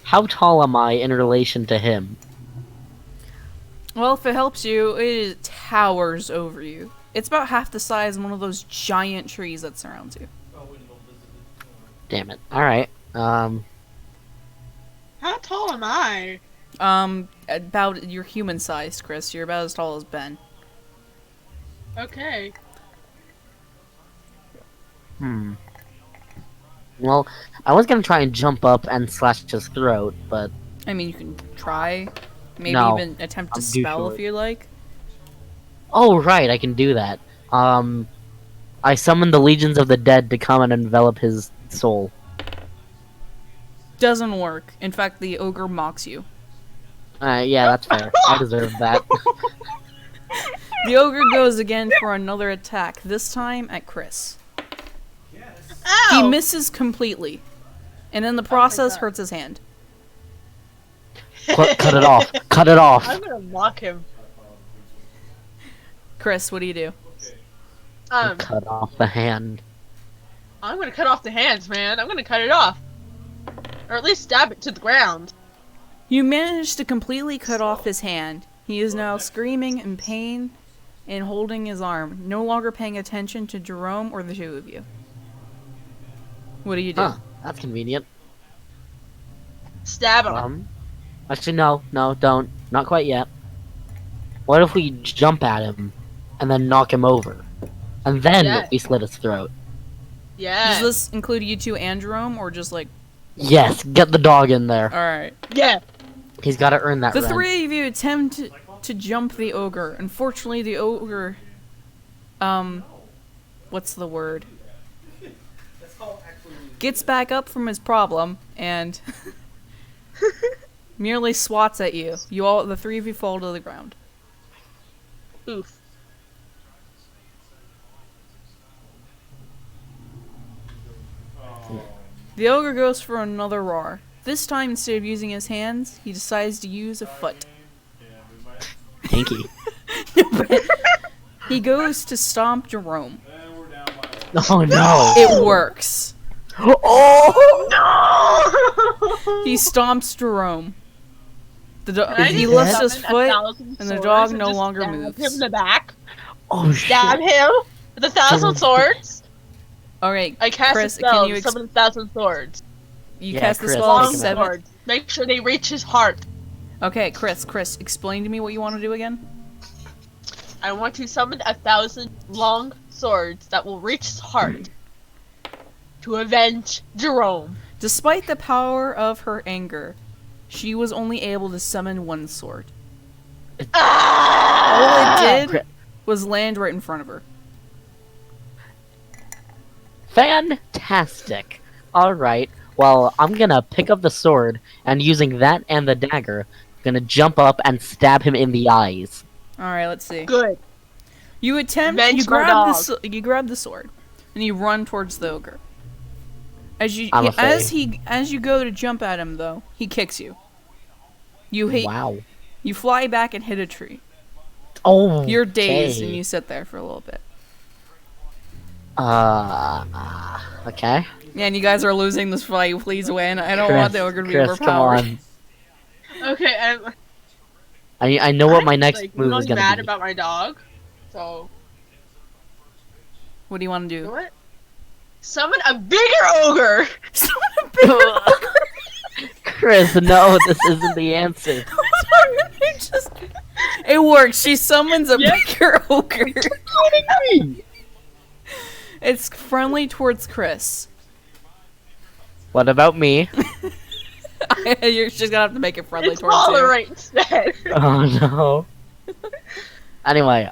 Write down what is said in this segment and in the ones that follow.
How tall am I in relation to him? Well, if it helps you, it towers over you. It's about half the size of one of those giant trees that surrounds you. Damn it. Alright. How tall am I? About your human sized, Kris. You're about as tall as Ben. Okay. Well, I was gonna try and jump up and slash his throat, but I mean, you can try. Maybe No, even attempt to I'm too spell short. if you like. oh right, I can do that. I summon the legions of the dead to come and envelop his soul. Doesn't work. In fact, the ogre mocks you. Yeah, that's fair. I deserve that. The ogre goes again for another attack, this time at Kris. Ow! He misses completely, and in the process God. hurts his hand. Cut it off. Cut it off. I'm gonna mock him. Kris, what do you do? Cut off the hand. I'm gonna cut off the hands, man. I'm gonna cut it off. Or at least stab it to the ground. You manage to completely cut off his hand. He is now screaming in pain and holding his arm, no longer paying attention to Jerome or the two of you. What do you do? Huh, that's convenient. Stab him. Actually, no, don't. Not quite yet. What if we jump at him and then knock him over? And then Yeah. we slit his throat? Yeah. Does this include you two and Jerome, or just like... Yes, get the dog in there. Alright. Yeah. He's gotta earn that The rent. three of you attempt to jump the ogre. Unfortunately, the ogre... What's the word? Gets back up from his problem, and... merely swats at you. The three of you fall to the ground. Oof. The ogre goes for another roar. This time, instead of using his hands, he decides to use a foot. Pinky. He goes to stomp Jerome. Oh no. It works. Oh No! He stomps Jerome. Can I He just lifts his summon foot, 1,000 and the swords dog and no just longer stab moves. him in the back. Oh Stab shit. him with 1,000 swords. Alright, I cast Kris, a spell can you to summon 1,000 swords. Yeah, cast the Kris, spell take at Long him out. 7? swords. Make sure they reach his heart. Okay, Kris, explain to me what you want to do again. I want to summon 1,000 long swords that will reach his heart to avenge Jerome. Despite the power of her anger, she was only able to summon one sword. Ah! All it Kris- did was land right in front of her. Fantastic. Alright, well, I'm gonna pick up the sword, and using that and the dagger, gonna jump up and stab him in the eyes. Alright, let's see. Good. You attempt. Avenge You my grab the sword, and you run towards the ogre. I'm afraid. As you go to jump at him, though, he kicks you. Wow. You fly back and hit a tree. Oh. You're dazed, and you sit there for a little bit. Okay. Yeah, and you guys are losing this fight. Please win. I don't want the ogre to be Kris, come overpowered. on. Okay, I know what my next like, move I'm is gonna mad be. about my dog. So, What do you want to you know do? what? Summon a bigger ogre! Kris, no, this isn't the answer. It works. She summons a Yeah. bigger ogre. It's friendly towards Kris. What about me? You're just gonna have to make it friendly It's towards you. smaller right instead. Oh no. Anyway,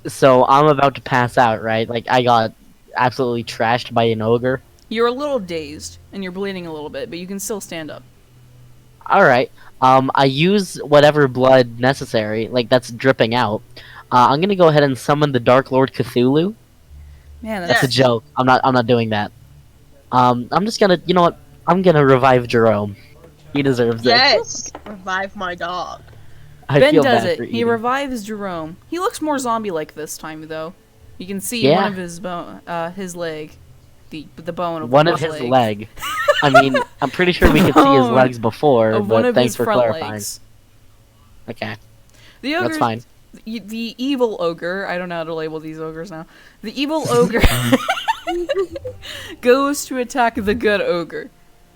so I'm about to pass out, right? Like, I got absolutely trashed by an ogre. You're a little dazed, and you're bleeding a little bit, but you can still stand up. Alright, I use whatever blood necessary, like, that's dripping out. I'm gonna go ahead and summon the Dark Lord Cthulhu. Man, That's that's a joke. I'm not doing that. I'm just gonna, you know what? I'm gonna revive Jerome. He deserves it. Yes! Revive my dog. I Ben feel does bad it. for He eating. revives Jerome. He looks more zombie-like this time, though. You can see Yeah. one of his bone, his leg, the bone of One of his his leg. I mean, I'm pretty sure we could see his bone legs before, of one but of thanks his for front clarifying. legs. Okay, The that's ogre, fine. the evil ogre. I don't know how to label these ogres now. The evil ogre goes to attack the good ogre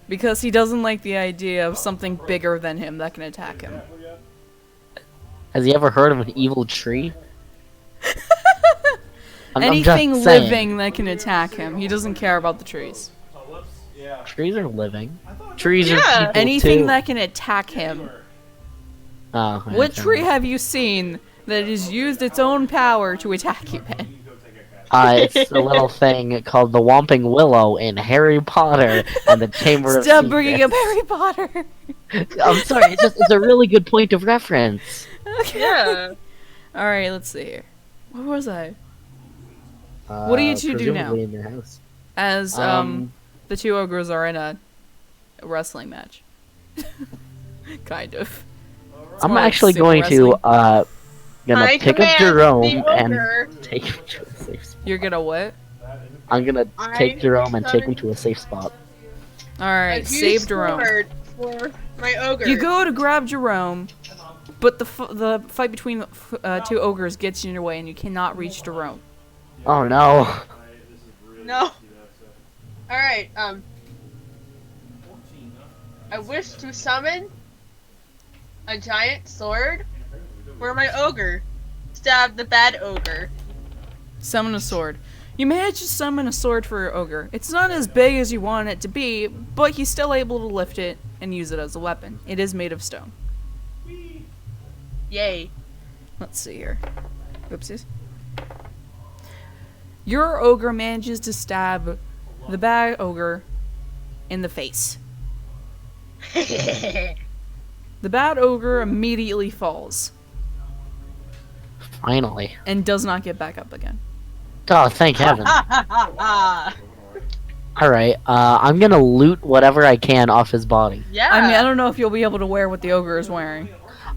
because he doesn't like the idea of something bigger than him that can attack him. Has he ever heard of an evil tree? I'm Anything just saying. living that can attack him. He doesn't care about the trees. Trees are living. Trees Yeah. are people Anything too. that can attack him. Oh, What okay. tree have you seen that has used its own power to attack you, Ben? It's a little thing called the Whomping Willow in Harry Potter and the Chamber of Stop bringing up Secrets. Harry Potter. I'm sorry, it's a really good point of reference. Yeah. All right, let's see here. What was I? What do you two do now? presumably in your house. As the two ogres are in a wrestling match. Kind of. It's I'm more like actually super going to wrestling. gonna I pick up command Jerome the and ogre. take him to a safe spot. You're gonna what? I'm gonna take I Jerome and take him summon- to a safe spot. All right, A save huge Jerome. sword for my ogre. You go to grab Jerome, but the fight between the two ogres gets in your way, and you cannot reach Jerome. Oh no. No. Alright, I wish to summon a giant sword for my ogre. Stab the bad ogre. Summon a sword. You manage to summon a sword for your ogre. It's not as big as you want it to be, but he's still able to lift it and use it as a weapon. It is made of stone. Yay. Let's see here. Oopsies. Your ogre manages to stab the bad ogre in the face. The bad ogre immediately falls Finally. and does not get back up again. Oh, thank heaven. yeah. Alright, I'm gonna loot whatever I can off his body. I mean, I don't know if you'll be able to wear what the ogre is wearing.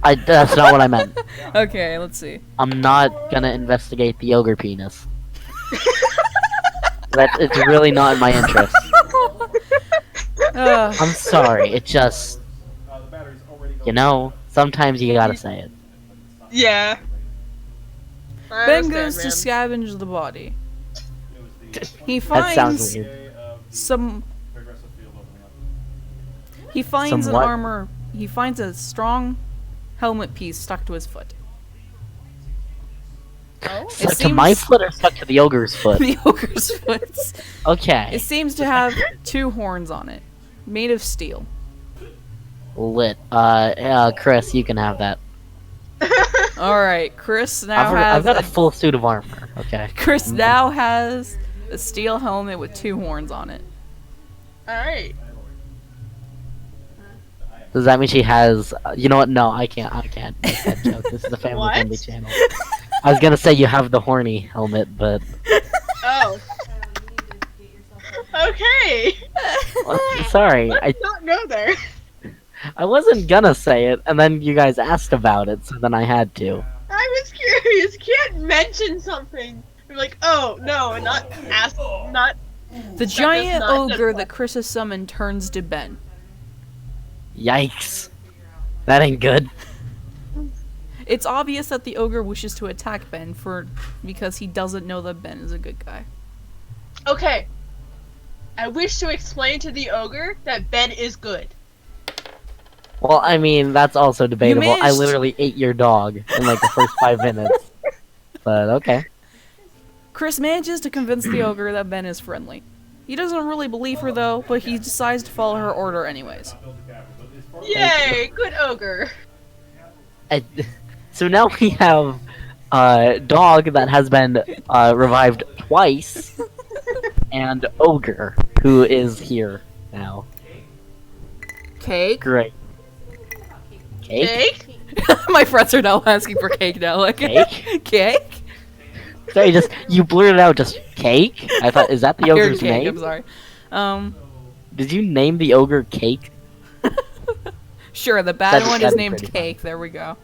That's not what I meant. Okay, let's see. I'm not gonna investigate the ogre penis. It's really not in my interest. I'm sorry, it just... You know, sometimes you gotta say it. Yeah. I Ben understand, goes to man. scavenge the body. He That sounds finds weird. some. He finds Some an what? armor. He finds a strong helmet piece stuck to his foot. Oh? Stuck to my foot or stuck to the ogre's foot? The ogre's foot. Okay. It seems to have two horns on it, made of steel. Lit. Kris, you can have that. All right, Kris now I've has got a full suit of armor, okay? Kris now has a steel helmet with two horns on it. Alright. Does that mean she has... you know what? No, I can't make that joke. This is a family-friendly What? channel. I was gonna say you have the horny helmet, but... Oh. Okay. Well, sorry, Let's not go there. I wasn't gonna say it, and then you guys asked about it, so then I had to. I was curious. You can't mention something. You're like, oh, no, and not ask, not... The giant not- ogre that Kris has summoned turns to Ben. Yikes. That ain't good. It's obvious that the ogre wishes to attack Ben because he doesn't know that Ben is a good guy. Okay. I wish to explain to the ogre that Ben is good. Well, I mean, that's also debatable. I managed- literally ate your dog in like the first 5 minutes. But okay. Kris manages to convince the ogre that Ben is friendly. He doesn't really believe her though, but he decides to follow her order anyways. Yay, good ogre. So now we have a dog that has been revived twice, and Ogre, who is here now. Cake? Great. Cake? Cake? My friends are now asking for cake now. Like, Cake? Cake? Sorry, you blurted out just cake? I thought, is that the You're ogre's cake, name? I'm sorry. Did you name the ogre Cake? Sure, the bad That'd- one is that'd be named pretty Cake. There we go.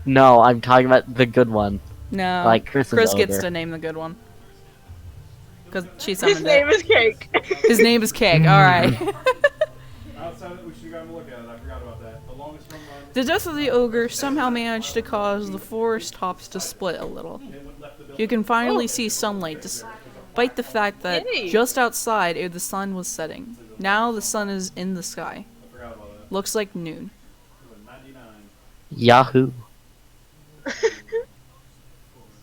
No, I'm talking about the good one. No. Like Kris's Kris gets ogre. to name the good one. Because she His summoned name it. is Cake. His name is Cake, alright. The death of the ogre somehow managed to cause the forest tops to split a little. You can finally see sunlight despite the fact that just outside the sun was setting. Now the sun is in the sky. Looks like noon. Yahoo.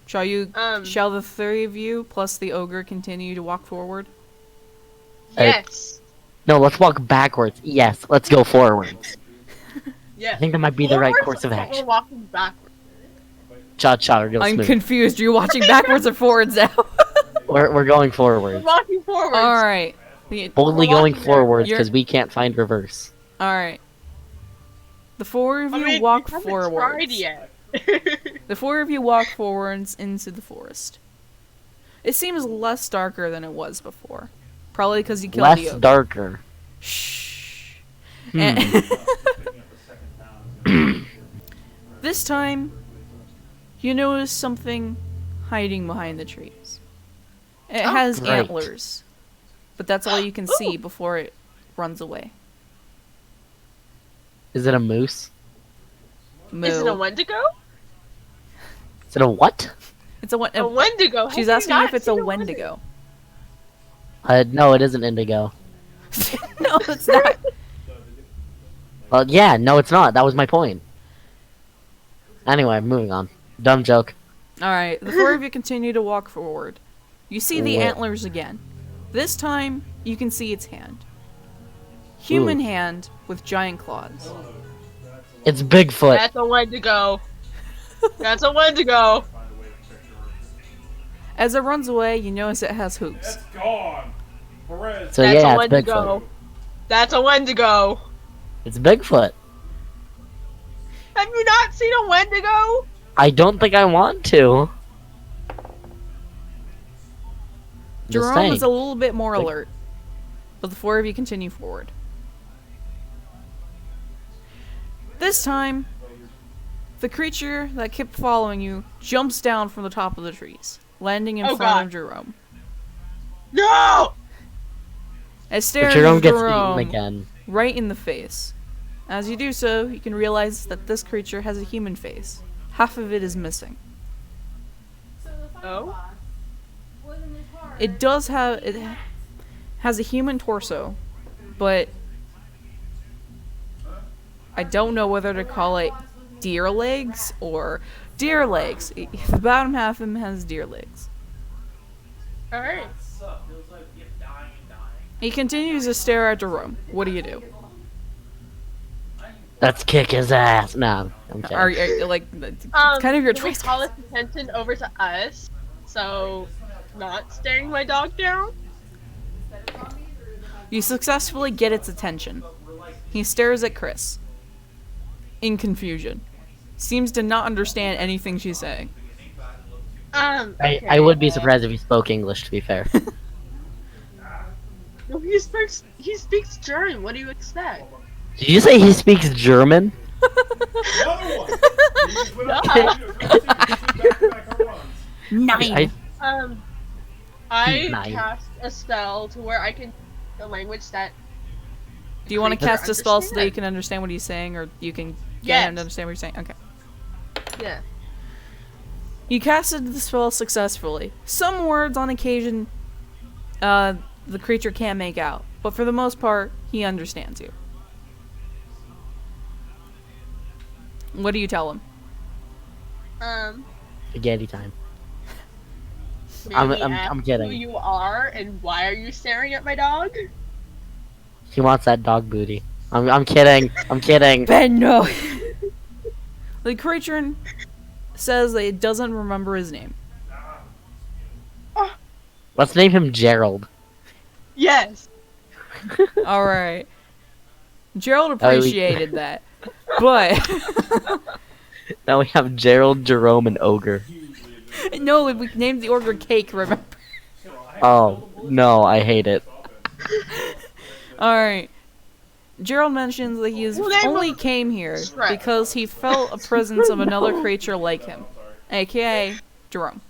Shall the three of you plus the ogre continue to walk forward? Yes. No, let's walk backwards. Yes, let's go forwards. Yeah. I think that might be the right Forwards, course of but action. We're walking backwards. Cha-cha, real I'm smooth. confused. Are you watching backwards or forwards now? We're going We're forwards. walking forwards. Alright. Boldly We're going walking forwards You're- because we can't find reverse. Alright. The four of I you mean, walk we haven't forwards. tried yet. The four of you walk forwards into the forest. It seems less darker than it was before. Probably because you killed the Less ogre. darker. Shh. Hmm. And this time, you notice something hiding behind the trees. It Oh, has great. antlers, but that's all you can see before it runs away. Is it a moose? Moo. Is it a Wendigo? Is it a what? It's a, A Wendigo. She's Have you asking you not if it's a seen Wendigo. No, it isn't indigo. No, it's not. Well, yeah, no, it's not. That was my point. Anyway, moving on. Dumb joke. Alright, the four of you continue to walk forward. You see the Where? antlers again. This time, you can see its hand. Human Ooh. hand with giant claws. It's Bigfoot. That's a Wendigo. That's a Wendigo. As it runs away, you notice it has hooves. That's gone. Perez. So That's yeah, a it's Wendigo. Bigfoot. That's a Wendigo. It's Bigfoot. Have you not seen a Wendigo? I don't think I want to. Just Jerome saying. is a little bit more Like- alert, but the four of you continue forward. This time, the creature that kept following you jumps down from the top of the trees, landing in Oh, front God. of Jerome. No! It stares Jerome gets Jerome eaten again. right in the face. As you do so, you can realize that this creature has a human face. Half of it is missing. Oh? It has a human torso, but I don't know whether to call it deer legs or deer legs. The bottom half of him has deer legs. Alright. He continues to stare at Jerome. What do you do? Let's kick his ass. No, I'm kidding. Are you like it's kind of your can we choice? call his attention over to us? So, not staring my dog down? You successfully get its attention. He stares at Kris in confusion. Seems to not understand anything she's saying. I would be surprised if he spoke English, to be fair. No, he speaks German. What do you expect? Did you say he speaks German? Another one. Nine. I Nine. cast a spell to where I can the language that. Do you want to creature cast a spell so that you understands. can understand what he's saying, or you can get Yes. him to understand what you're saying? Okay. Yeah. You casted the spell successfully. Some words on occasion, the creature can't make out, but for the most part, he understands you. What do you tell him? Spaghetti time. Maybe I'm ask kidding. Who you are and why are you staring at my dog? He wants that dog booty. I'm kidding. I'm kidding. Ben, no. The creature says that it doesn't remember his name. Let's name him Gerald. Yes. All right. Gerald Oh, we- appreciated that, but Now we have Gerald, Jerome, and Ogre. no, we named the ogre Cake. Remember? Oh, no, I hate it. All right. Gerald mentions that he is Well, they only will- came here Shrek. because he felt a presence of another creature like him, aka Jerome.